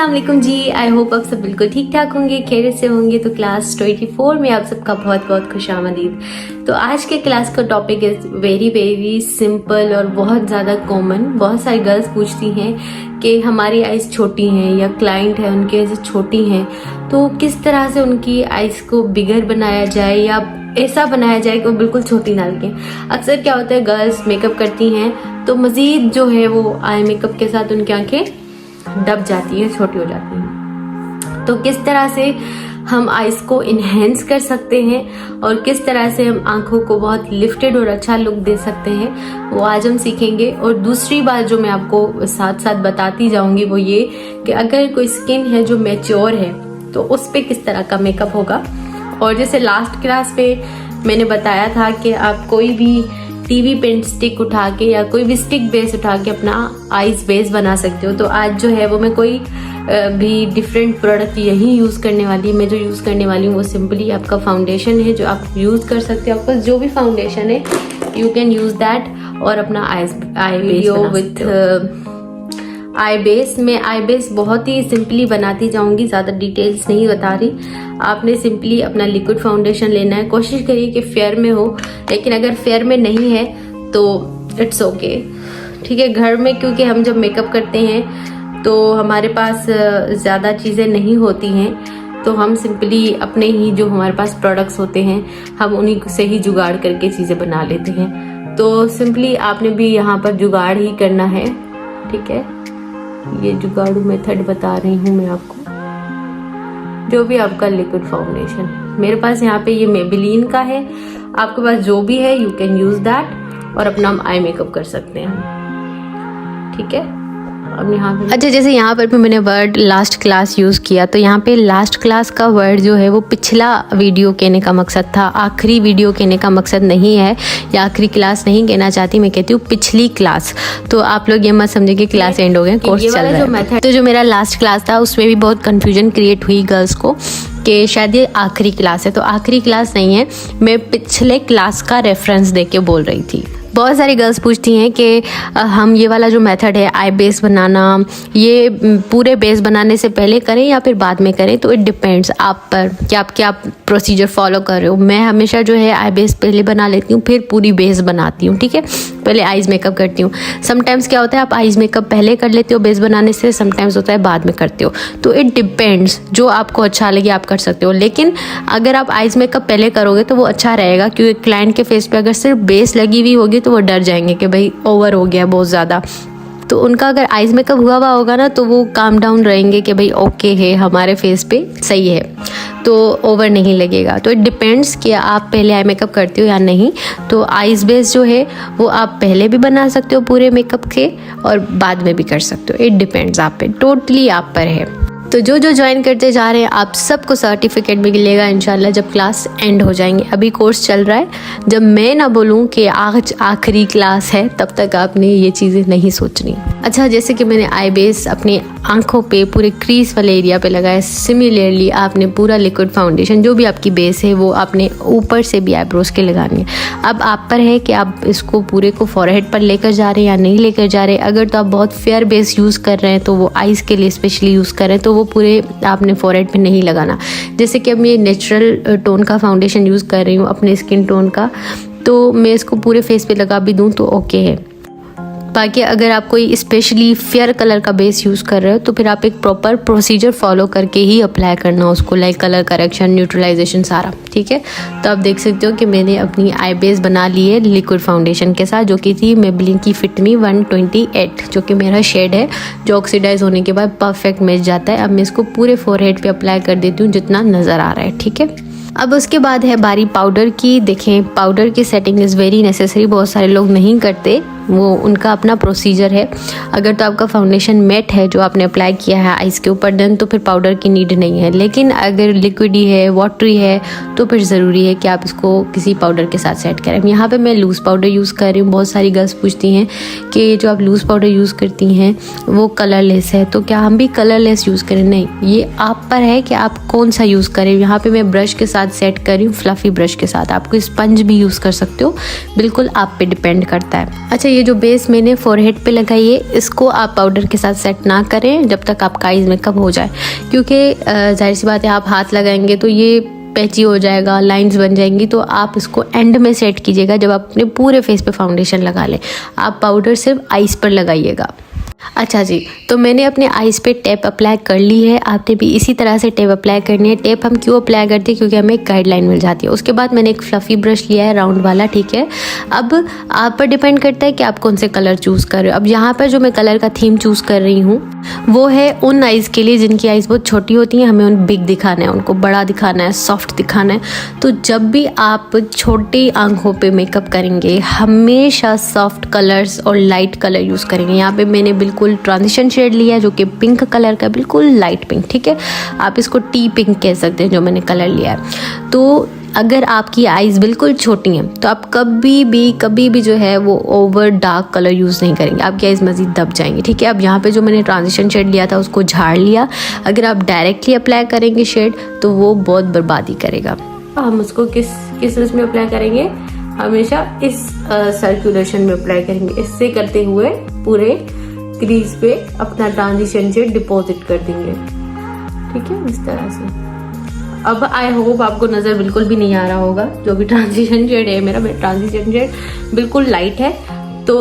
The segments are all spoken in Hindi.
अस्सलाम वालेकुम जी। आई होप आप सब बिल्कुल ठीक ठाक होंगे, खैरियत से होंगे। तो क्लास 24 में आप सबका बहुत बहुत खुशामदीद। तो आज के क्लास का topic is very very simple और बहुत ज़्यादा कॉमन। बहुत सारी गर्ल्स पूछती हैं कि हमारी आइज़ छोटी हैं या क्लाइंट है उनकी आइज़ छोटी हैं, तो किस तरह से उनकी आइज़ को बिगर बनाया जाए या ऐसा बनाया जाए कि वो बिल्कुल छोटी ना लगें। अक्सर क्या होता है, गर्ल्स मेकअप करती हैं तो मज़ीद जो है वो आई मेकअप के साथ उनकी आंखें दब जाती है, छोटी हो जाती हैं। तो किस तरह से हम आइज को इन्हेंस कर सकते हैं और किस तरह से हम आंखों को बहुत लिफ्टेड और अच्छा लुक दे सकते हैं, वो आज हम सीखेंगे। और दूसरी बात जो मैं आपको साथ साथ बताती जाऊंगी वो ये कि अगर कोई स्किन है जो मैच्योर है तो उस पर किस तरह का मेकअप होगा। और जैसे लास्ट क्लास पे मैंने बताया था कि आप कोई भी टीवी पेंट स्टिक उठा के या कोई भी स्टिक बेस उठा के अपना आइज बेस बना सकते हो। तो आज जो है वो मैं कोई भी डिफरेंट प्रोडक्ट यही यूज़ करने वाली है। मैं जो यूज़ करने वाली हूँ वो सिंपली आपका फाउंडेशन है जो आप यूज़ कर सकते हो। आपका जो भी फाउंडेशन है यू कैन यूज़ दैट और अपना आई बेस विथ आई बेस। मैं आई बेस बहुत ही सिंपली बनाती जाऊंगी, ज़्यादा डिटेल्स नहीं बता रही। आपने सिंपली अपना लिक्विड फाउंडेशन लेना है। कोशिश करिए कि फेयर में हो, लेकिन अगर फेयर में नहीं है तो इट्स ओके, ठीक है। घर में क्योंकि हम जब मेकअप करते हैं तो हमारे पास ज़्यादा चीज़ें नहीं होती हैं, तो हम सिंपली अपने ही जो हमारे पास प्रोडक्ट्स होते हैं हम उन्हीं से ही जुगाड़ करके चीज़ें बना लेते हैं। तो सिंपली आपने भी यहाँ पर जुगाड़ ही करना है, ठीक है। ये जुगाड़ू मेथड बता रही हूँ मैं आपको। जो भी आपका लिक्विड फाउंडेशन, मेरे पास यहाँ पे ये मेबेलिन का है, आपके पास जो भी है यू कैन यूज दैट और अपना आई मेकअप कर सकते हैं, ठीक है। अब यहाँ पे अच्छा, जैसे यहाँ पर भी मैंने वर्ड लास्ट क्लास यूज़ किया, तो यहाँ पे लास्ट क्लास का वर्ड जो है वो पिछला वीडियो कहने का मकसद था, आखिरी वीडियो कहने का मकसद नहीं है, या आखिरी क्लास नहीं कहना चाहती, मैं कहती हूँ पिछली क्लास। तो आप लोग ये मत समझे कि क्लास एंड हो गए, कोर्स चल रहा है। तो जो मेरा लास्ट क्लास था उसमें भी बहुत कन्फ्यूजन क्रिएट हुई गर्ल्स को कि शायद ये आखिरी क्लास है। तो आखिरी क्लास नहीं है, मैं पिछले क्लास का रेफरेंस दे के बोल रही थी। बहुत सारी गर्ल्स पूछती हैं कि हम ये वाला जो मेथड है आई बेस बनाना, ये पूरे बेस बनाने से पहले करें या फिर बाद में करें। तो इट डिपेंड्स आप पर कि आप क्या प्रोसीजर फॉलो कर रहे हो। मैं हमेशा जो है आई बेस पहले बना लेती हूँ, फिर पूरी बेस बनाती हूँ, ठीक है। पहले आइज़ मेकअप करती हूँ। समटाइम्स क्या होता है आप आइज़ मेकअप पहले कर लेते हो बेस बनाने से, समटाइम्स होता है बाद में करते हो। तो इट डिपेंड्स, जो आपको अच्छा लगे आप कर सकते हो। लेकिन अगर आप आइज़ मेकअप पहले करोगे तो वो अच्छा रहेगा, क्योंकि क्लाइंट के फेस पे अगर सिर्फ बेस लगी हुई होगी तो वो डर जाएंगे कि भाई ओवर हो गया बहुत ज़्यादा। तो उनका अगर आइज़ मेकअप हुआ होगा ना तो वो काम डाउन रहेंगे कि भाई ओके है, हमारे फेस पे सही है, तो ओवर नहीं लगेगा। तो इट डिपेंड्स कि आप पहले आई मेकअप करते हो या नहीं। तो आइज़ बेस जो है वो आप पहले भी बना सकते हो पूरे मेकअप के और बाद में भी कर सकते हो। इट डिपेंड्स आप पे, टोटली आप पर है। तो जो ज्वाइन करते जा रहे हैं आप सबको सर्टिफिकेट मिलेगा इंशाल्लाह जब क्लास एंड हो जाएंगे। अभी कोर्स चल रहा है, जब मैं ना बोलूँ कि आज आखिरी क्लास है तब तक आपने ये चीज़ें नहीं सोचनी। अच्छा, जैसे कि मैंने आई बेस अपनी आंखों पे पूरे क्रीज वाले एरिया पे लगाया, सिमिलरली आपने पूरा लिक्विड फाउंडेशन जो भी आपकी बेस है वो आपने ऊपर से भी आईब्रोज के लगानी है। अब आप पर है कि आप इसको पूरे को फॉरहेड पर लेकर जा रहे हैं या नहीं लेकर जा रहे। अगर तो आप बहुत फेयर बेस यूज़ कर रहे हैं तो वो आइज़ के लिए स्पेशली यूज़ कर रहे हैं तो वो पूरे आपने फॉरहेड पे नहीं लगाना। जैसे कि अब मैं नेचुरल टोन का फाउंडेशन यूज़ कर रही हूँ अपने स्किन टोन का, तो मैं इसको पूरे फेस पे लगा भी दूँ तो ओके है। बाकी अगर आप कोई स्पेशली फेयर कलर का बेस यूज़ कर रहे हो तो फिर आप एक प्रॉपर प्रोसीजर फॉलो करके ही अप्लाई करना उसको, लाइक कलर करेक्शन, न्यूट्रलाइजेशन सारा, ठीक है। तो आप देख सकते हो कि मैंने अपनी आई बेस बना ली है लिक्विड फाउंडेशन के साथ, जो कि थी मेबेलिन की फिट मी 128, जो कि मेरा शेड है, जो ऑक्सीडाइज होने के बाद परफेक्ट मैच जाता है। अब मैं इसको पूरे फोरहेड पे अप्लाई कर देती हूँ जितना नज़र आ रहा है, ठीक है। अब उसके बाद है बारी पाउडर की। देखें, पाउडर की सेटिंग इज़ वेरी नेसेसरी। बहुत सारे लोग नहीं करते, वो उनका अपना प्रोसीजर है। अगर तो आपका फाउंडेशन मैट है जो आपने अप्लाई किया है आइज़ के ऊपर, देन तो फिर पाउडर की नीड नहीं है। लेकिन अगर लिक्विडी है, वाटरी है, तो फिर ज़रूरी है कि आप इसको किसी पाउडर के साथ सेट करें। यहाँ पे मैं लूज़ पाउडर यूज़ कर रही हूँ। बहुत सारी गर्ल्स पूछती हैं कि जो आप लूज़ पाउडर यूज़ करती हैं वो कलरलेस है, तो क्या हम भी कलरलेस यूज़ करें? नहीं, ये आप पर है कि आप कौन सा यूज़ करें। यहाँ पर मैं ब्रश के साथ साथ सेट कर रही हूँ, फ्लफी ब्रश के साथ। आपको स्पंज भी यूज़ कर सकते हो, बिल्कुल आप पे डिपेंड करता है। अच्छा, ये जो बेस मैंने फोरहेड पे लगाई है, इसको आप पाउडर के साथ सेट ना करें जब तक आपका आईज मेकअप हो जाए, क्योंकि जाहिर सी बात है आप हाथ लगाएंगे तो ये पैची हो जाएगा, लाइंस बन जाएंगी। तो आप इसको एंड में सेट कीजिएगा जब आप अपने पूरे फेस पे फाउंडेशन लगा लें। आप पाउडर सिर्फ आईज पर लगाइएगा। अच्छा जी, तो मैंने अपने आईज पे टेप अप्लाई कर ली है। आपने भी इसी तरह से टेप अप्लाई करनी है। टेप हम क्यों अप्लाई करते हैं? क्योंकि हमें एक गाइडलाइन मिल जाती है। उसके बाद मैंने एक फ्लफी ब्रश लिया है राउंड वाला, ठीक है। अब आप पर डिपेंड करता है कि आप कौन से कलर चूज़ कर रहे हो। अब यहाँ पर जो मैं कलर का थीम चूज़ कर रही हूँ वो है उन आइज़ के लिए जिनकी आइज़ बहुत छोटी होती हैं। हमें उन बिग दिखाना है, उनको बड़ा दिखाना है, सॉफ्ट दिखाना है। तो जब भी आप छोटी आंखों पे मेकअप करेंगे, हमेशा सॉफ्ट कलर्स और लाइट कलर यूज़ करेंगे। यहाँ पे मैंने बिल्कुल ट्रांजिशन शेड लिया है जो कि पिंक कलर का, बिल्कुल लाइट पिंक, ठीक है। आप इसको टी पिंक कह सकते हैं जो मैंने कलर लिया है। तो अगर आपकी आइज़ बिल्कुल छोटी हैं तो आप कभी भी जो है वो ओवर डार्क कलर यूज़ नहीं करेंगे, आपकी आइज़ मज़ीद दब जाएंगी, ठीक है। अब यहाँ पे जो मैंने ट्रांजिशन शेड लिया था उसको झाड़ लिया। अगर आप डायरेक्टली अप्लाई करेंगे शेड तो वो बहुत बर्बादी करेगा। हम उसको किस उसमें अप्लाई करेंगे? हमेशा इस सर्कुलेशन में अप्लाई करेंगे। इससे करते हुए पूरे क्रीज पे अपना ट्रांजिशन शेड डिपॉजिट कर देंगे, ठीक है, इस तरह से। अब आई होप आपको नज़र बिल्कुल भी नहीं आ रहा होगा जो भी ट्रांजिशन शेड है मेरा ट्रांजिशन शेड बिल्कुल लाइट है। तो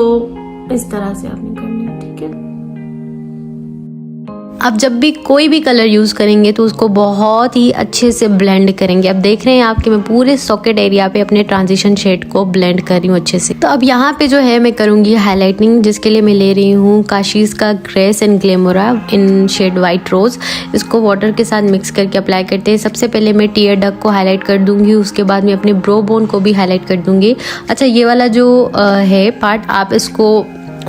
इस तरह से आपने करना है, ठीक है। अब जब भी कोई भी कलर यूज़ करेंगे तो उसको बहुत ही अच्छे से ब्लेंड करेंगे। अब देख रहे हैं आप कि मैं पूरे सॉकेट एरिया पे अपने ट्रांजिशन शेड को ब्लेंड कर रही हूँ अच्छे से। तो अब यहाँ पे जो है मैं करूँगी हाईलाइटिंग, जिसके लिए मैं ले रही हूँ काशीज़ का grace and Glamora in shade white rose. इसको वाटर के साथ मिक्स करके अप्लाई करते हैं। सबसे पहले मैं टीयर डक को हाईलाइट कर दूँगी, उसके बाद मैं अपने ब्रो बोन को भी हाईलाइट कर दूँगी। अच्छा, ये वाला जो है पार्ट आप इसको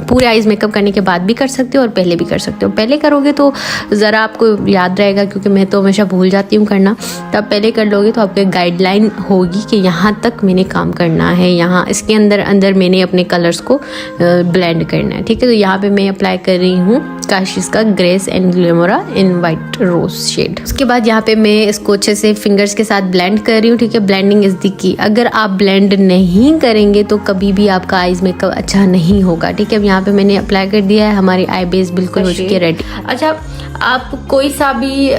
पूरे आइज मेकअप करने के बाद भी कर सकते हो और पहले भी कर सकते हो। पहले करोगे तो ज़रा आपको याद रहेगा, क्योंकि मैं तो हमेशा भूल जाती हूँ करना। तब पहले कर लोगे तो आपको एक गाइडलाइन होगी कि यहाँ तक मैंने काम करना है, यहाँ इसके अंदर मैंने अपने कलर्स को ब्लेंड करना है, ठीक है। तो यहाँ पे मैं अप्लाई कर रही हूँ काशीज़ का grace and Glamora in white rose shade. उसके बाद यहाँ पे मैं इसको अच्छे से फिंगर्स के साथ ब्लेंड कर रही हूँ, ठीक है। Blending is the key. अगर आप ब्लेंड नहीं करेंगे तो कभी भी आपका आईज मेकअप अच्छा नहीं होगा, ठीक है। अब यहाँ पे मैंने अप्लाई कर दिया है, हमारी आई बेस बिल्कुल हो चुकी है रेडी। अच्छा, आप कोई सा भी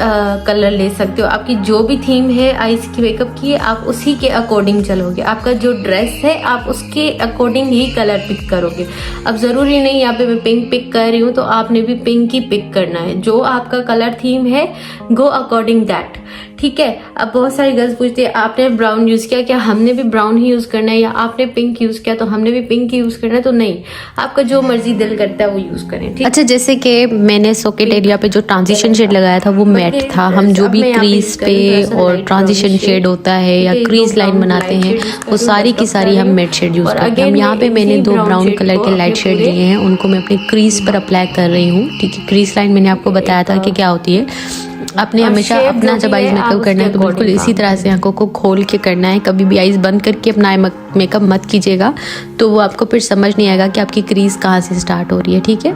कलर ले सकते हो। आपकी जो भी थीम है आईज की मेकअप की, आप उसी के अकॉर्डिंग चलोगे। आपका जो ड्रेस है आप उसके अकॉर्डिंग ही कलर पिक करोगे। अब ज़रूरी नहीं यहाँ पे मैं पिंक पिक कर रही हूँ तो आपने भी पिंक ही पिक करना है। जो आपका कलर थीम है गो अकॉर्डिंग दैट, ठीक है। अब बहुत सारी गर्ल्स पूछती है आपने ब्राउन यूज़ किया, क्या हमने भी ब्राउन ही यूज़ करना है, या आपने पिंक यूज़ किया तो हमने भी पिंक ही यूज़ करना है। तो नहीं, आपका जो मर्जी दिल करता है वो यूज़ करें, ठीक। अच्छा, जैसे कि मैंने सॉकेट एरिया पे जो ट्रांजिशन शेड लगाया था वो मैट था। हम जो भी क्रीज पे और ट्रांजिशन शेड होता है या क्रीज लाइन बनाते हैं वो सारी की सारी हम मैट शेड यूज़ करते हैं। हम यहाँ पे मैंने 2 ब्राउन कलर के लाइट शेड लिए हैं, उनको मैं अपनी क्रीज पर अप्लाई कर रही हूँ, ठीक है। क्रीज लाइन मैंने आपको बताया था कि क्या होती है। आपने हमेशा अपना जब आइज मेकअप करना है तो बिल्कुल इसी तरह से आंखों को खोल के करना है। कभी भी आइज बंद करके अपना मेकअप मत कीजिएगा, तो वो आपको फिर समझ नहीं आएगा कि आपकी क्रीज कहाँ से स्टार्ट हो रही है, ठीक है।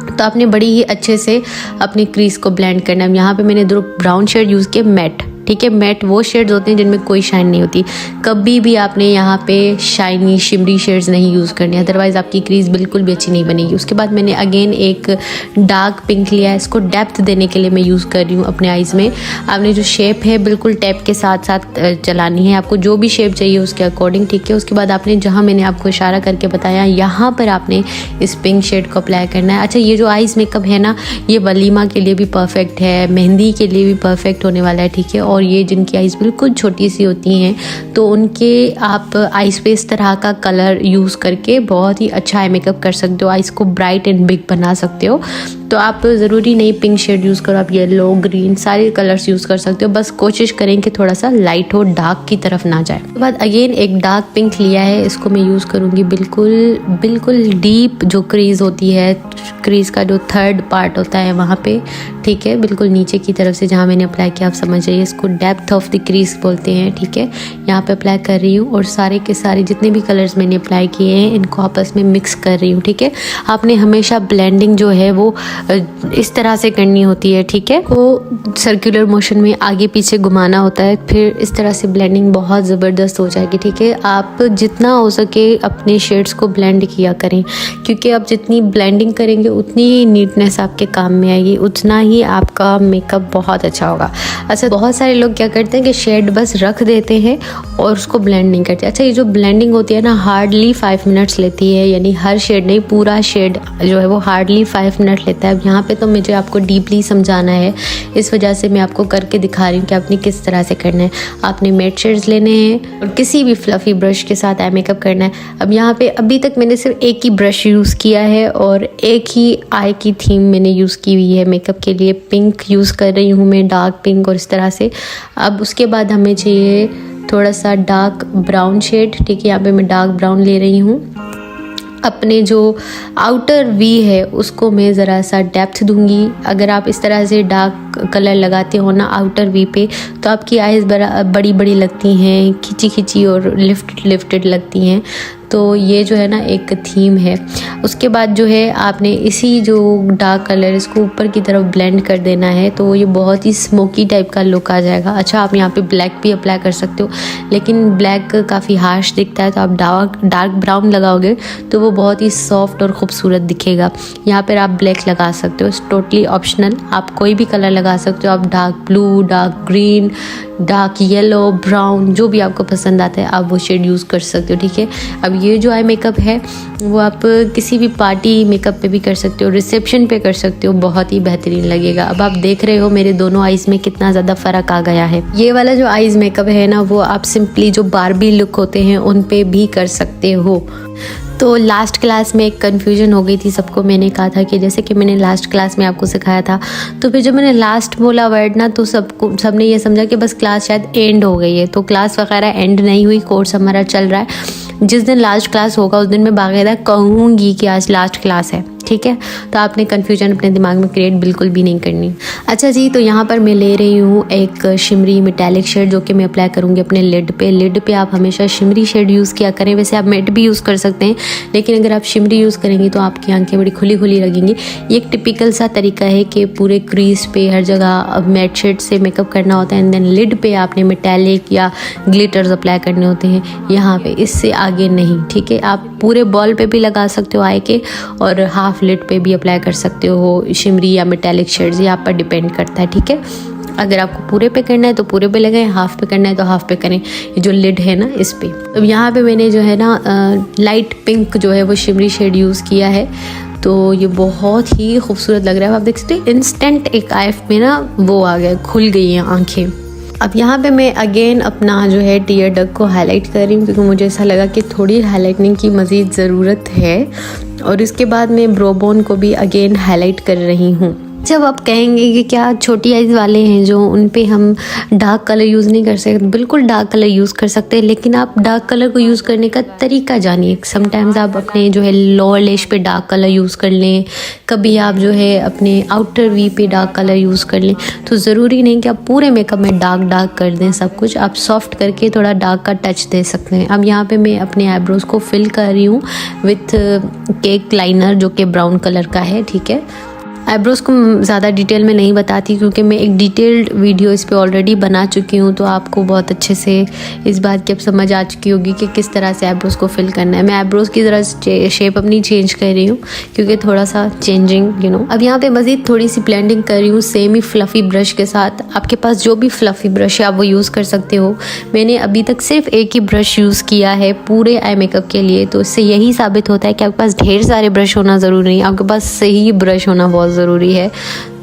तो आपने बड़ी ही अच्छे से अपनी क्रीज को ब्लेंड करना है। यहाँ पे मैंने 2 ब्राउन शेड यूज़ किए मैट, ठीक है। मैट वो शेड्स होते हैं जिनमें कोई शाइन नहीं होती। कभी भी आपने यहाँ पे शाइनी शिमरी शेड्स नहीं यूज़ करने, अदरवाइज़ आपकी क्रीज बिल्कुल भी अच्छी नहीं बनेगी। उसके बाद मैंने अगेन एक डार्क पिंक लिया है, इसको डेप्थ देने के लिए मैं यूज़ कर रही हूँ अपने आइज़ में। आपने जो शेप है बिल्कुल टैप के साथ साथ चलानी है, आपको जो भी शेप चाहिए उसके अकॉर्डिंग, ठीक है। उसके बाद आपने जहाँ मैंने आपको इशारा करके बताया यहाँ पर आपने इस पिंक शेड को अप्लाई करना है। अच्छा, ये जो आइज़ मेकअप है ना, ये वलीमा के लिए भी परफेक्ट है, मेहंदी के लिए भी परफेक्ट होने वाला है, ठीक है। और ये जिनकी आइज़ बिल्कुल छोटी सी होती हैं तो उनके आप आइज़ पे इस तरह का कलर यूज़ करके बहुत ही अच्छा आई मेकअप कर सकते हो, आइज़ को ब्राइट एंड बिग बना सकते हो। तो आप ज़रूरी नहीं पिंक शेड यूज़ करो, आप येलो ग्रीन सारे कलर्स यूज़ कर सकते हो। बस कोशिश करें कि थोड़ा सा लाइट हो, डार्क की तरफ ना जाए। उसके बाद अगेन एक डार्क पिंक लिया है, इसको मैं यूज़ करूँगी बिल्कुल डीप जो क्रीज होती है, क्रीज का जो 3rd पार्ट होता है वहाँ पे, ठीक है। बिल्कुल नीचे की तरफ से जहाँ मैंने अप्लाई किया आप समझ जाइए, इसको इसको डेप्थ ऑफ द क्रीज बोलते हैं, ठीक है। यहाँ पे अप्लाई कर रही हूँ और सारे के सारे जितने भी कलर्स मैंने अप्लाई किए हैं इनको आपस में मिक्स कर रही हूँ, ठीक है। आपने हमेशा ब्लेंडिंग जो है वो इस तरह से करनी होती है, ठीक है। वो सर्कुलर मोशन में आगे पीछे घुमाना होता है, फिर इस तरह से ब्लेंडिंग बहुत ज़बरदस्त हो जाएगी, ठीक है। आप जितना हो सके अपने शेड्स को ब्लेंड किया करें, क्योंकि आप जितनी ब्लेंडिंग करेंगे उतनी ही नीटनेस आपके काम में आएगी, उतना ही आपका मेकअप बहुत अच्छा होगा। अच्छा, बहुत सारे लोग क्या करते हैं कि शेड बस रख देते हैं और उसको ब्लेंड नहीं करते। अच्छा, ये जो ब्लेंडिंग होती है ना हार्डली 5 मिनट्स लेती है, यानी हर शेड नहीं, पूरा शेड जो है वो हार्डली 5 मिनट लेता है। अब यहाँ पे तो मुझे आपको डीपली समझाना है, इस वजह से मैं आपको करके दिखा रही हूँ कि आपने किस तरह से करना है। आपने मैट शेड्स लेने हैं और किसी भी फ्लफी ब्रश के साथ आई मेकअप करना है। अब यहाँ पे अभी तक मैंने सिर्फ एक ही ब्रश यूज़ किया है और एक ही आई की थीम मैंने यूज़ की हुई है मेकअप के लिए। पिंक यूज़ कर रही हूँ मैं, डार्क पिंक, और इस तरह से। अब उसके बाद हमें चाहिए थोड़ा सा डार्क ब्राउन शेड, ठीक है। यहाँ पे मैं डार्क ब्राउन ले रही हूँ। अपने जो आउटर वी है उसको मैं ज़रा सा डेप्थ दूंगी। अगर आप इस तरह से डार्क कलर लगाते हो ना आउटर वी पे, तो आपकी आईज़ बड़ी बड़ी लगती हैं, खिंची खिंची और लिफ्टेड लगती हैं। तो ये जो है ना एक थीम है। उसके बाद जो है आपने इसी जो डार्क कलर इसको ऊपर की तरफ ब्लेंड कर देना है, तो ये बहुत ही स्मोकी टाइप का लुक आ जाएगा। अच्छा, आप यहाँ पे ब्लैक भी अप्लाई कर सकते हो, लेकिन ब्लैक काफ़ी हार्श दिखता है, तो आप डार्क ब्राउन लगाओगे तो वो बहुत ही सॉफ्ट और ख़ूबसूरत दिखेगा। यहाँ पर आप ब्लैक लगा सकते हो, इट्स टोटली ऑप्शनल, आप कोई भी कलर लगा सकते हो। आप dark blue, dark green, dark yellow, brown, जो भी आपको पसंद आता है आप वो शेड यूज़ कर सकते हो, ठीक है। अब ये जो आई मेकअप है वो आप किसी भी पार्टी मेकअप पे भी कर सकते हो, रिसेप्शन पे कर सकते हो, बहुत ही बेहतरीन लगेगा। अब आप देख रहे हो मेरे दोनों आईज़ में कितना ज़्यादा फ़र्क आ गया है। ये वाला जो आईज़ मेकअप है ना वो आप सिंपली जो बारबी लुक होते हैं उन पे भी कर सकते हो। तो लास्ट क्लास में एक कन्फ्यूजन हो गई थी सबको। मैंने कहा था कि जैसे कि मैंने लास्ट क्लास में आपको सिखाया था, तो फिर जब मैंने लास्ट बोला वर्ड ना तो सबने ये समझा कि बस क्लास शायद एंड हो गई है। तो क्लास वगैरह एंड नहीं हुई, कोर्स हमारा चल रहा है। जिस दिन लास्ट क्लास होगा उस दिन मैं बाकायदा कहूँगी कि आज लास्ट क्लास है, ठीक है। तो आपने कन्फ्यूजन अपने दिमाग में क्रिएट बिल्कुल भी नहीं करनी। अच्छा जी, तो यहाँ पर मैं ले रही हूँ एक शिमरी मेटालिक शेड जो कि मैं अप्लाई करूँगी अपने लिड पे। लिड पे आप हमेशा शिमरी शेड यूज़ किया करें, वैसे आप मैट भी यूज़ कर सकते हैं, लेकिन अगर आप शिमरी यूज़ करेंगी तो आपकी आंखें बड़ी खुली खुली लगेंगी। ये एक टिपिकल सा तरीका है कि पूरे क्रीज पे हर जगह मैट शेड से मेकअप करना होता है, एंड देन लिड पे आपने मेटालिक या ग्लिटर्स अप्लाई करने होते हैं, यहाँ पे इससे आगे नहीं, ठीक है। आप पूरे बॉल पे भी लगा सकते हो आई के, और हाफ लिड पे भी अप्लाई कर सकते हो शिमरी या मेटालिक शेड्स, ये आप पर डिपेंड करता है, ठीक है। अगर आपको पूरे पे करना है तो पूरे पे लगाएं, हाफ पे करना है तो हाफ पे करें, ये जो लिड है ना इस पे। अब यहाँ पे मैंने जो है ना लाइट पिंक जो है वो शिमरी शेड यूज़ किया है, तो ये बहुत ही खूबसूरत लग रहा है। आप देख सकते हैं इंस्टेंट एक आई में ना वो आ गया, खुल गई हैं आंखें। अब यहाँ पे मैं अगेन अपना जो है टीयर डग को हाईलाइट कर रही हूँ, क्योंकि मुझे ऐसा लगा कि थोड़ी हाईलाइटनिंग की मज़ीद ज़रूरत है। और इसके बाद मैं ब्रोबोन को भी अगेन हाईलाइट कर रही हूँ। जब आप कहेंगे कि क्या छोटी आइज़ वाले हैं जो उन पे हम डार्क कलर यूज़ नहीं कर सकते, बिल्कुल डार्क कलर यूज़ कर सकते हैं, लेकिन आप डार्क कलर को यूज़ करने का तरीका जानिए। समटाइम्स आप अपने जो है लोअर लैश पे डार्क कलर यूज़ कर लें, कभी आप जो है अपने आउटर वी पे डार्क कलर यूज़ कर लें। तो ज़रूरी नहीं कि आप पूरे मेकअप में डार्क कर दें सब कुछ, आप सॉफ्ट करके थोड़ा डार्क का टच दे सकते हैं। अब यहाँ पर मैं अपने आईब्रोज़ को फिल कर रही हूँ विथ केक लाइनर जो कि ब्राउन कलर का है, ठीक है। आईब्रोज़ को ज़्यादा डिटेल में नहीं बताती, क्योंकि मैं एक डिटेल्ड वीडियो इस पे ऑलरेडी बना चुकी हूँ, तो आपको बहुत अच्छे से इस बात की अब समझ आ चुकी होगी कि किस तरह से आईब्रोज़ को फिल करना है। मैं आईब्रोज़ की ज़रा शेप अपनी चेंज कर रही हूँ, क्योंकि थोड़ा सा चेंजिंग अब यहाँ पे मज़ीद थोड़ी सी ब्लेंडिंग कर रही हूँ सेम ही फ्लफ़ी ब्रश के साथ। आपके पास जो भी फ्लफ़ी ब्रश है आप वो यूज़ कर सकते हो। मैंने अभी तक सिर्फ एक ही ब्रश यूज़ किया है पूरे आई मेकअप के लिए, तो इससे यही साबित होता है कि आपके पास ढेर सारे ब्रश होना ज़रूरी नहीं, आपके पास सही ब्रश होना बहुत ज़रूरी है।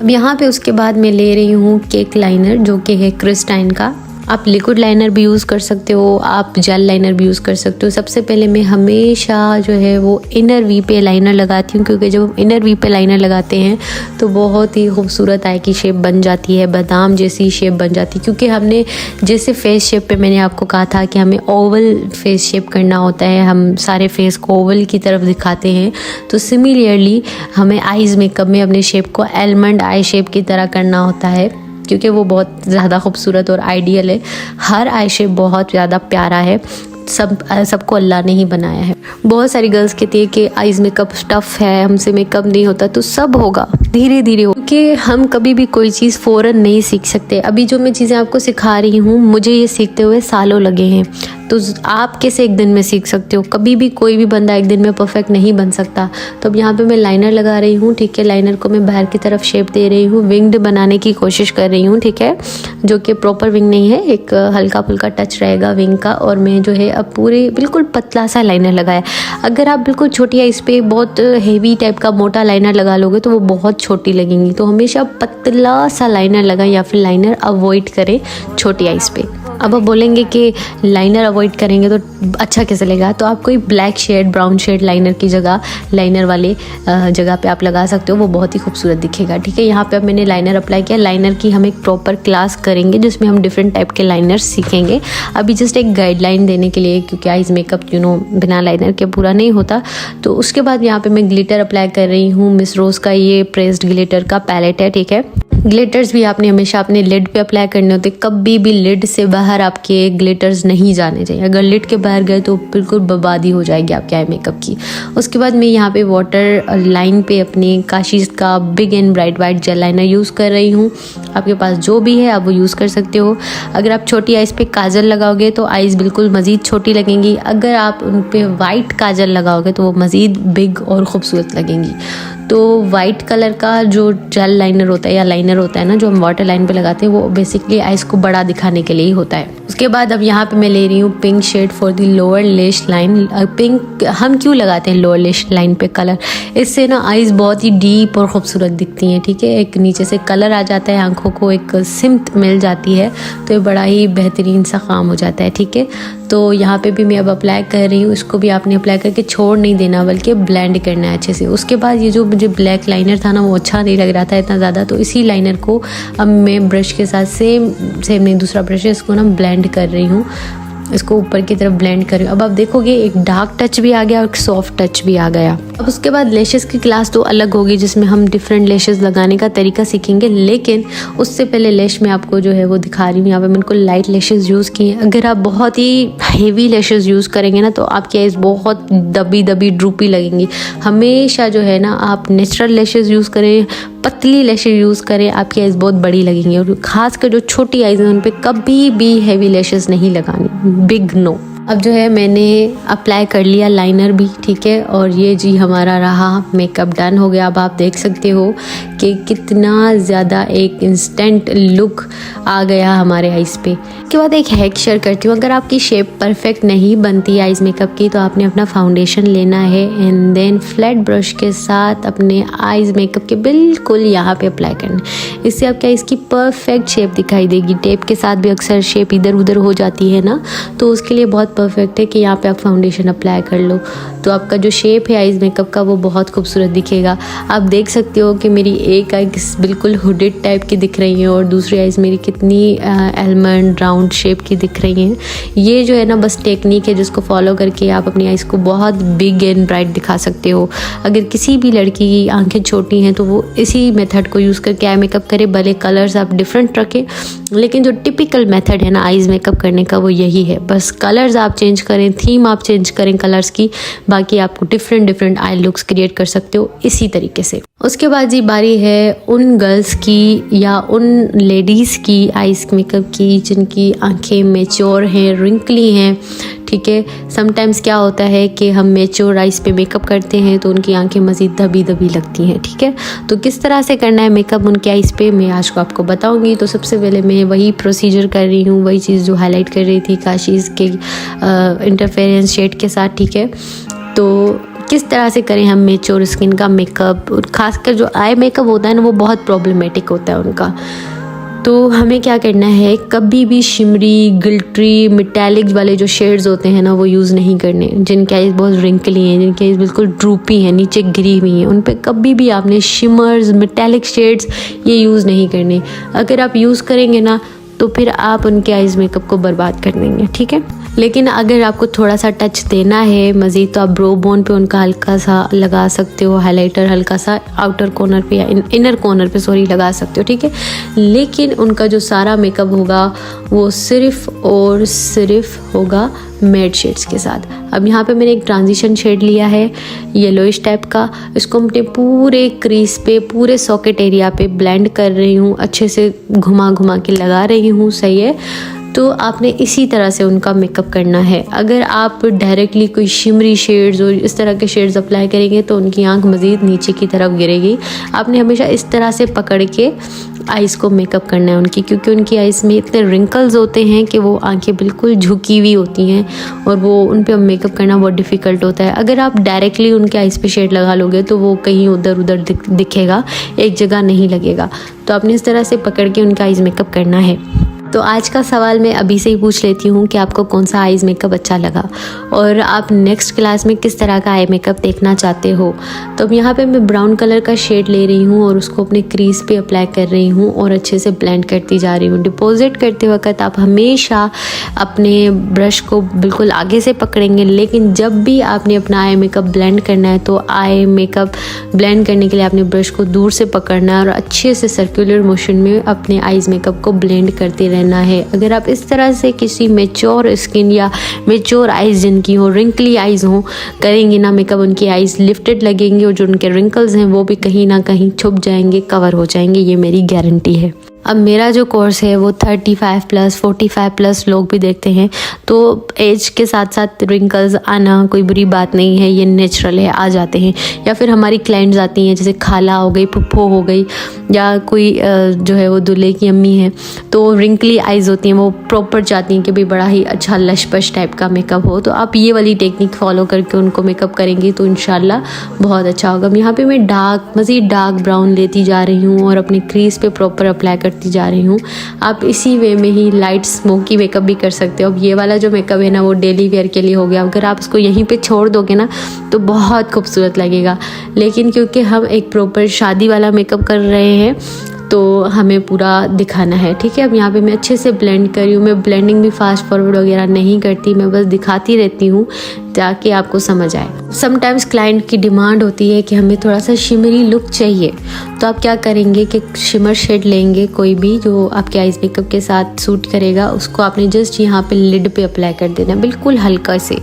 अब यहाँ पे उसके बाद मैं ले रही हूँ केक लाइनर जो कि है क्रिस्टाइन का। आप लिक्विड लाइनर भी यूज़ कर सकते हो, आप जेल लाइनर भी यूज़ कर सकते हो। सबसे पहले मैं हमेशा जो है वो इनर वी पे लाइनर लगाती हूँ, क्योंकि जब हम इनर वी पे लाइनर लगाते हैं तो बहुत ही खूबसूरत आई की शेप बन जाती है, बादाम जैसी शेप बन जाती है। क्योंकि हमने जैसे फेस शेप पे मैंने आपको कहा था कि हमें ओवल फेस शेप करना होता है, हम सारे फेस को ओवल की तरफ दिखाते हैं, तो सिमिलरली हमें आईज़ मेकअप में अपने शेप को एलमंड आई शेप की तरह करना होता है। क्योंकि वो बहुत ज़्यादा खूबसूरत और आइडियल है। हर आई शेप बहुत ज़्यादा प्यारा है, सबको अल्लाह ने ही बनाया है। बहुत सारी गर्ल्स कहती है कि आइज़ मेकअप टफ है, हमसे मेकअप नहीं होता, तो सब होगा, धीरे धीरे हो, क्योंकि हम कभी भी कोई चीज़ फ़ौरन नहीं सीख सकते। अभी जो मैं चीज़ें आपको सिखा रही हूँ, मुझे ये सीखते हुए सालों लगे हैं, तो आप कैसे एक दिन में सीख सकते हो? कभी भी कोई भी बंदा एक दिन में परफेक्ट नहीं बन सकता। तो अब यहाँ पे मैं लाइनर लगा रही हूँ, ठीक है। लाइनर को मैं बाहर की तरफ शेप दे रही हूँ, विंग्ड बनाने की कोशिश कर रही हूँ, ठीक है, जो कि प्रॉपर विंग नहीं है, एक हल्का फुल्का टच रहेगा विंग का। और मैं जो है अब पूरे बिल्कुल पतला सा लाइनर लगाया। अगर आप बिल्कुल छोटी आइज पे बहुत हेवी टाइप का मोटा लाइनर लगा लोगे तो वो बहुत छोटी लगेंगी, तो हमेशा पतला सा लाइनर लगाएं या फिर लाइनर अवॉइड करें छोटी आइज पे। अब आप बोलेंगे कि लाइनर अवॉइड करेंगे तो अच्छा कैसे लगेगा? तो आप कोई black shade, brown shade liner की जगह लाइनर वाले जगह पे आप लगा सकते हो, वो बहुत ही खूबसूरत दिखेगा, ठीक है। यहाँ पे अब मैंने लाइनर अप्लाई किया। लाइनर की हम एक प्रॉपर क्लास करेंगे जिसमें हम डिफरेंट टाइप के लाइनर सीखेंगे। अभी जस्ट एक गाइडलाइन देने के लिए, क्योंकि आइज मेकअप बिना लाइनर के पूरा नहीं होता। तो उसके बाद यहाँ पे मैं ग्लिटर अप्लाई कर रही हूँ। मिस रोज़ का ये प्रेस्ड ग्लिटर का पैलेट है, ठीक है। ग्लिटर्स भी आपने हमेशा अपने लिड पे अप्लाई करने होते, कभी भी लिड से बाहर आपके ग्लिटर्स नहीं जाने चाहिए। अगर लिड के बाहर गए तो बिल्कुल बर्बादी हो जाएगी आपके आई मेकअप की। उसके बाद मैं यहाँ पे वाटर लाइन पे अपने काशीज़ का big and bright white jail liner use कर रही हूँ। आपके पास जो भी है आप वो यूज़ कर सकते हो। अगर आप छोटी आइज़ पे काजल लगाओगे तो आइज़ बिल्कुल मज़ीद छोटी लगेंगी। अगर आप उन पे वाइट काजल लगाओगे तो वो मज़ीद बिग और ख़ूबसूरत लगेंगी। तो वाइट कलर का जो जेल लाइनर होता है या लाइनर होता है ना, जो हम वाटर लाइन पे लगाते हैं, वो बेसिकली आइज़ को बड़ा दिखाने के लिए ही होता है। उसके बाद अब यहाँ पे मैं ले रही हूँ pink shade for the lower lash line. Pink हम क्यों लगाते हैं लोअर लैश लाइन पे कलर? इससे ना आइज़ बहुत ही डीप और ख़ूबसूरत दिखती हैं, ठीक है। एक नीचे से कलर आ जाता है, आंखों को एक सिमत मिल जाती है, तो ये बड़ा ही बेहतरीन सा काम हो जाता है, ठीक है। तो यहाँ पे भी मैं अब अप्लाई कर रही हूँ। इसको भी आपने अप्लाई करके छोड़ नहीं देना, बल्कि ब्लेंड करना है अच्छे से। उसके बाद ये जो मुझे ब्लैक लाइनर था ना, वो अच्छा नहीं लग रहा था इतना ज़्यादा, तो इसी लाइनर को अब मैं ब्रश के साथ सेम नहीं, दूसरा ब्रश है, इसको ना ब्लेंड कर रही हूँ, इसको ऊपर की तरफ ब्लेंड कर रही हूँ। अब आप देखोगे एक डार्क टच भी आ गया और एक सॉफ्ट टच भी आ गया। अब उसके बाद लेशेस की क्लास तो अलग होगी, जिसमें हम डिफरेंट लेशेस लगाने का तरीका सीखेंगे, लेकिन उससे पहले लेश में आपको जो है वो दिखा रही हूँ। यहाँ पे मैंने बिल्कुल लाइट लेशेस यूज़ किए हैं। अगर आप बहुत ही हेवी लेशेस यूज़ करेंगे ना तो आपकी आइज़ बहुत दबी दबी ड्रूपी लगेंगी। हमेशा जो है ना आप नेचुरल लेशेस यूज़ करें, पतली लेशेस यूज़ करें, आपकी आइज़ बहुत बड़ी लगेंगी। और खासकर जो छोटी आइज़ हैं उन पर कभी भी हैवी लेशेस नहीं लगानी, बिग नो। अब जो है मैंने अप्लाई कर लिया लाइनर भी, ठीक है। और ये जी हमारा रहा मेकअप डन हो गया। अब आप देख सकते हो कि कितना ज़्यादा एक इंस्टेंट लुक आ गया हमारे आइज़ पे। इसके बाद एक हैक शेयर करती हूँ। अगर आपकी शेप परफेक्ट नहीं बनती आइज़ मेकअप की, तो आपने अपना फाउंडेशन लेना है एंड देन फ्लैट ब्रश के साथ अपने आइज़ मेकअप के बिल्कुल यहाँ पे अप्लाई करना है। इससे आपकी आइज़ की परफेक्ट शेप दिखाई देगी। टेप के साथ भी अक्सर शेप इधर उधर हो जाती है ना, तो उसके लिए बहुत परफेक्ट है कि यहाँ पे आप फाउंडेशन अप्लाई कर लो, तो आपका जो शेप है आइज़ मेकअप का वो बहुत खूबसूरत दिखेगा। आप देख सकते हो कि मेरी एक आइज़ बिल्कुल हुडेड टाइप की दिख रही है और दूसरी आइज़ मेरी कितनी एलमंड राउंड शेप की दिख रही हैं। ये जो है ना बस टेक्निक है जिसको फॉलो करके आप अपनी आइज़ को बहुत बिग एंड ब्राइट दिखा सकते हो। अगर किसी भी लड़की की आंखें छोटी हैं तो वो इसी मेथड को यूज़ करके आई मेकअप करे। भले कलर्स आप डिफरेंट रखें, लेकिन जो टिपिकल मेथड है ना आइज़ मेकअप करने का वो यही है। बस कलर्स आप चेंज करें, थीम आप चेंज करें कलर्स की, बाकी आपको डिफरेंट आई लुक्स क्रिएट कर सकते हो इसी तरीके से। उसके बाद जी बारी है उन गर्ल्स की या उन लेडीज़ की आइज़ मेकअप की जिनकी आंखें मैच्योर हैं, रिंकली हैं, ठीक है। समटाइम्स क्या होता है कि हम मैच्योर आइज़ पे मेकअप करते हैं तो उनकी आंखें मज़ीद दबी दबी लगती हैं, ठीक है। तो किस तरह से करना है मेकअप उनके आइज़ पे मैं आज को आपको बताऊंगी। तो सबसे पहले मैं वही प्रोसीजर कर रही हूँ, वही चीज़ जो हाईलाइट कर रही थी काशीज़ के इंटरफेरेंस शेड के साथ, ठीक है। तो किस तरह से करें हम मैच्योर स्किन का मेकअप, खासकर जो आई मेकअप होता है ना वो बहुत प्रॉब्लमेटिक होता है उनका। तो हमें क्या करना है, कभी भी शिमरी, गिल्ट्री, मेटालिक वाले जो शेड्स होते हैं ना वो यूज़ नहीं करने। जिनकी आइज़ बहुत रिंकली हैं, जिनकी आइज़ बिल्कुल ड्रूपी हैं, नीचे गिरी हुई हैं, उन पे कभी भी आपने शिमर्स, मेटालिक शेड्स ये यूज़ नहीं करने। अगर आप यूज़ करेंगे ना तो फिर आप उनके आइज़ मेकअप को बर्बाद कर देंगे, ठीक है। लेकिन अगर आपको थोड़ा सा टच देना है मज़ीद तो आप ब्रो बोन पे उनका हल्का सा लगा सकते हो, हाइलाइटर हल्का सा आउटर कॉर्नर पे या इनर कॉर्नर पे लगा सकते हो, ठीक है। लेकिन उनका जो सारा मेकअप होगा वो सिर्फ और सिर्फ होगा मैट शेड्स के साथ। अब यहाँ पे मैंने एक ट्रांजिशन शेड लिया है येलोइश टाइप का, इसको अपने पूरे क्रीज पे, पूरे सॉकेट एरिया पे ब्लेंड कर रही हूँ, अच्छे से घुमा घुमा के लगा रही हूँ, सही है। तो आपने इसी तरह से उनका मेकअप करना है। अगर आप डायरेक्टली कोई शिमरी शेड्स और इस तरह के शेड्स अप्लाई करेंगे तो उनकी आंख मज़ीद नीचे की तरफ गिरेगी। आपने हमेशा इस तरह से पकड़ के आइज़ को मेकअप करना है उनकी, क्योंकि उनकी आइज़ में इतने रिंकल्स होते हैं कि वो आंखें बिल्कुल झुकी हुई होती हैं और वो उन पे मेकअप करना बहुत डिफ़िकल्ट होता है। अगर आप डायरेक्टली उनके आइज़ पे शेड लगा लोगे तो वो कहीं उधर उधर दिखेगा, एक जगह नहीं लगेगा। तो आपने इस तरह से पकड़ के उनका आइज़ मेकअप करना है। तो आज का सवाल मैं अभी से ही पूछ लेती हूँ कि आपको कौन सा आईज मेकअप अच्छा लगा और आप नेक्स्ट क्लास में किस तरह का आई मेकअप देखना चाहते हो। तो अब यहाँ पे मैं ब्राउन कलर का शेड ले रही हूँ और उसको अपने क्रीज पे अप्लाई कर रही हूँ और अच्छे से ब्लेंड करती जा रही हूँ। डिपॉजिट करते वक्त आप हमेशा अपने ब्रश को बिल्कुल आगे से पकड़ेंगे, लेकिन जब भी आपने अपना आई मेकअप ब्लेंड करना है तो आई मेकअप ब्लेंड करने के लिए आपने ब्रश को दूर से पकड़ना है और अच्छे से सर्कुलर मोशन में अपने आईज मेकअप को ब्लेंड करते रहना है। अगर आप इस तरह से किसी मेच्योर स्किन या मेच्योर आइज जिनकी हो, रिंकली आइज हो, करेंगे ना मेकअप, उनकी आइज लिफ्टेड लगेंगी और जो उनके रिंकल्स हैं वो भी कहीं ना कहीं छुप जाएंगे, कवर हो जाएंगे, ये मेरी गारंटी है। अब मेरा जो कोर्स है वो 35+ 45+ लोग भी देखते हैं, तो एज के साथ साथ रिंकल्स आना कोई बुरी बात नहीं है, ये नेचुरल है, आ जाते हैं। या फिर हमारी क्लाइंट्स आती हैं, जैसे खाला हो गई, फुप्पो हो गई, या कोई जो है वो दूल्हे की अम्मी है, तो रिंकली आइज़ होती हैं, वो प्रॉपर चाहती हैं कि भाई बड़ा ही अच्छा लशपश टाइप का मेकअप हो। तो आप ये वाली टेक्निक फॉलो करके उनको मेकअप करेंगी तो इंशाल्लाह बहुत अच्छा होगा। यहाँ पे मैं मज़ीद डार्क ब्राउन लेती जा रही हूँ और अपने क्रीज पे प्रॉपर अप्लाई करती जा रही हूँ। आप इसी वे में ही लाइट स्मोकी मेकअप भी कर सकते हो। अब ये वाला जो मेकअप है ना वो डेली वेयर के लिए हो गया, अगर आप इसको यहीं पे छोड़ दोगे ना तो बहुत खूबसूरत लगेगा। लेकिन क्योंकि हम एक प्रॉपर शादी वाला मेकअप कर रहे हैं तो हमें पूरा दिखाना है, ठीक है। अब यहाँ पे मैं अच्छे से ब्लेंड कर रही हूँ। मैं ब्लेंडिंग भी फास्ट फॉरवर्ड वगैरह नहीं करती, मैं बस दिखाती रहती हूँ ताकि आपको समझ आए। समटाइम्स क्लाइंट की डिमांड होती है कि हमें थोड़ा सा शिमरी लुक चाहिए, तो आप क्या करेंगे कि शिमर शेड लेंगे कोई भी जो आपके आइज मेकअप के साथ सूट करेगा, उसको आपने जस्ट यहाँ पे लिड पे अप्लाई कर देना, बिल्कुल हल्का से,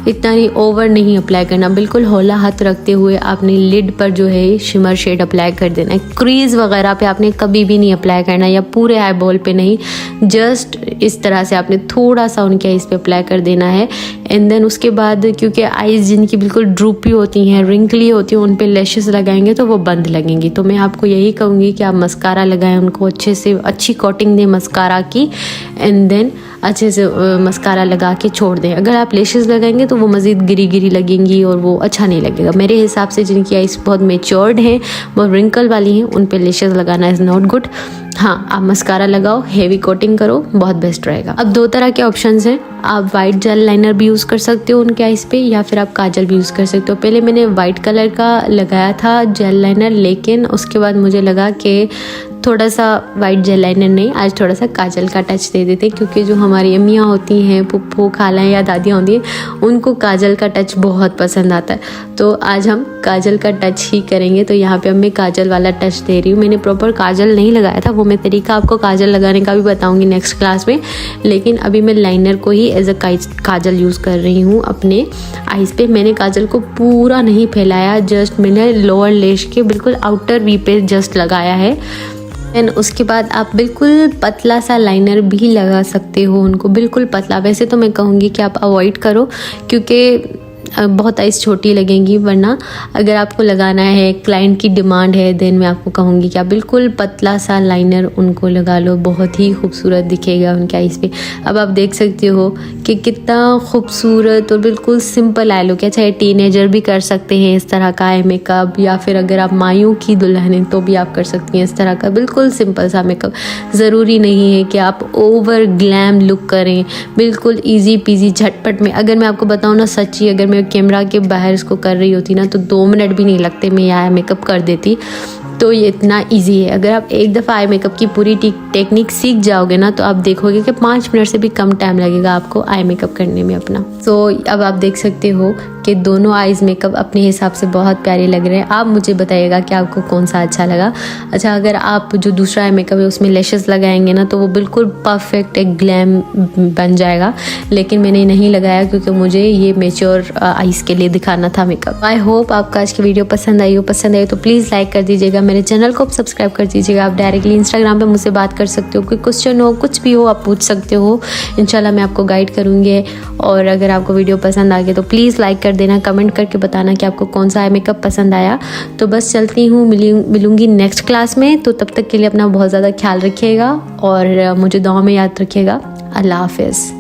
इतना नहीं ओवर नहीं अप्लाई करना, बिल्कुल हौला हाथ रखते हुए आपने लिड पर जो है शिमर शेड अप्लाई कर देना है। क्रीज वगैरह पे आपने कभी भी नहीं अप्लाई करना या पूरे आई बॉल पे नहीं, जस्ट इस तरह से आपने थोड़ा सा उनके आइज पे अप्लाई कर देना है। एंड देन उसके बाद क्योंकि आइज जिनकी बिल्कुल ड्रूपी होती हैं, रिंकली होती हैं, उन पे लैशेस लगाएंगे तो वो बंद लगेंगी। तो मैं आपको यही कहूँगी कि आप मस्कारा लगाएं, उनको अच्छे से अच्छी कोटिंग दें मस्कारा की, एंड देन अच्छे से मस्कारा लगा के छोड़ दें। अगर आप लेशेस लगाएंगे तो वो मज़ीद गिरी गिरी लगेंगी और वो अच्छा नहीं लगेगा। मेरे हिसाब से जिनकी आइज बहुत मेच्योर्ड हैं, बहुत रिंकल वाली हैं, उन पे लेशेस लगाना इज़ नॉट गुड। हाँ, आप मस्कारा लगाओ, हेवी कोटिंग करो, बहुत बेस्ट रहेगा। अब दो तरह के ऑप्शंस हैं, आप वाइट जेल लाइनर भी यूज़ कर सकते हो उनके आइज पे, या फिर आप काजल भी यूज़ कर सकते हो। पहले मैंने वाइट कलर का लगाया था जेल लाइनर, लेकिन उसके बाद मुझे लगा कि थोड़ा सा वाइट जेल लाइनर नहीं, आज थोड़ा सा काजल का टच दे देते हैं, क्योंकि जो हमारी अम्मियाँ होती हैं, पुप्पो खालाएँ या दादियाँ होती हैं, उनको काजल का टच बहुत पसंद आता है। तो आज हम काजल का टच ही करेंगे। तो यहाँ पे मैं काजल वाला टच दे रही हूँ। मैंने प्रॉपर काजल नहीं लगाया था, वो मैं तरीका आपको काजल लगाने का भी बताऊँगी नेक्स्ट क्लास में, लेकिन अभी मैं लाइनर को ही एज अ काजल यूज़ कर रही हूँ अपने आइज़ पे। मैंने काजल को पूरा नहीं फैलाया, जस्ट मैंने लोअर लेश के बिल्कुल आउटर वी पे जस्ट लगाया है। एंड उसके बाद आप बिल्कुल पतला सा लाइनर भी लगा सकते हो उनको, बिल्कुल पतला। वैसे तो मैं कहूँगी कि आप अवॉइड करो, क्योंकि बहुत आइज़ छोटी लगेंगी, वरना अगर आपको लगाना है, क्लाइंट की डिमांड है, देन मैं आपको कहूँगी कि आप बिल्कुल पतला सा लाइनर उनको लगा लो, बहुत ही खूबसूरत दिखेगा उनके आइज़ पे। अब आप देख सकते हो कि कितना खूबसूरत और बिल्कुल सिंपल आई लुक है। चाहे टीनेजर भी कर सकते हैं इस तरह का आई मेकअप, या फिर अगर आप मायूं की दुल्हन हैं तो भी आप कर सकती हैं इस तरह का बिल्कुल सिंपल सा मेकअप। ज़रूरी नहीं है कि आप ओवर ग्लैम लुक करें, बिल्कुल ईजी पीजी झटपट में। अगर मैं आपको बताऊँ ना सच्ची, अगर मैं कैमरा के बाहर इसको कर रही होती ना तो 2 मिनट भी नहीं लगते, मैं यहाँ मेकअप कर देती। तो ये इतना इजी है। अगर आप एक दफ़ा आई मेकअप की पूरी टेक्निक सीख जाओगे ना, तो आप देखोगे कि 5 मिनट से भी कम टाइम लगेगा आपको आई मेकअप करने में अपना। तो अब आप देख सकते हो कि दोनों आईज मेकअप अपने हिसाब से बहुत प्यारे लग रहे हैं। आप मुझे बताइएगा कि आपको कौन सा अच्छा लगा। अच्छा, अगर आप जो दूसरा आई मेकअप है उसमें लैशेस लगाएंगे ना, तो वो बिल्कुल परफेक्ट एक ग्लैम बन जाएगा, लेकिन मैंने नहीं लगाया क्योंकि मुझे ये मेच्योर आईज के लिए दिखाना था मेकअप। आई होप आपको आज की वीडियो पसंद आई तो प्लीज़ लाइक कर दीजिएगा, मेरे चैनल को सब्सक्राइब कर दीजिएगा। आप डायरेक्टली इंस्टाग्राम पे मुझसे बात कर सकते हो, कोई क्वेश्चन हो, कुछ भी हो आप पूछ सकते हो, इंशाल्लाह मैं आपको गाइड करूँगी। और अगर आपको वीडियो पसंद आ गई तो प्लीज़ लाइक कर देना, कमेंट करके बताना कि आपको कौन सा आई मेकअप पसंद आया। तो बस चलती हूँ, मिलूँगी नेक्स्ट क्लास में। तो तब तक के लिए अपना बहुत ज़्यादा ख्याल रखिएगा और मुझे दुआ में याद रखिएगा। अल्लाह हाफिज़।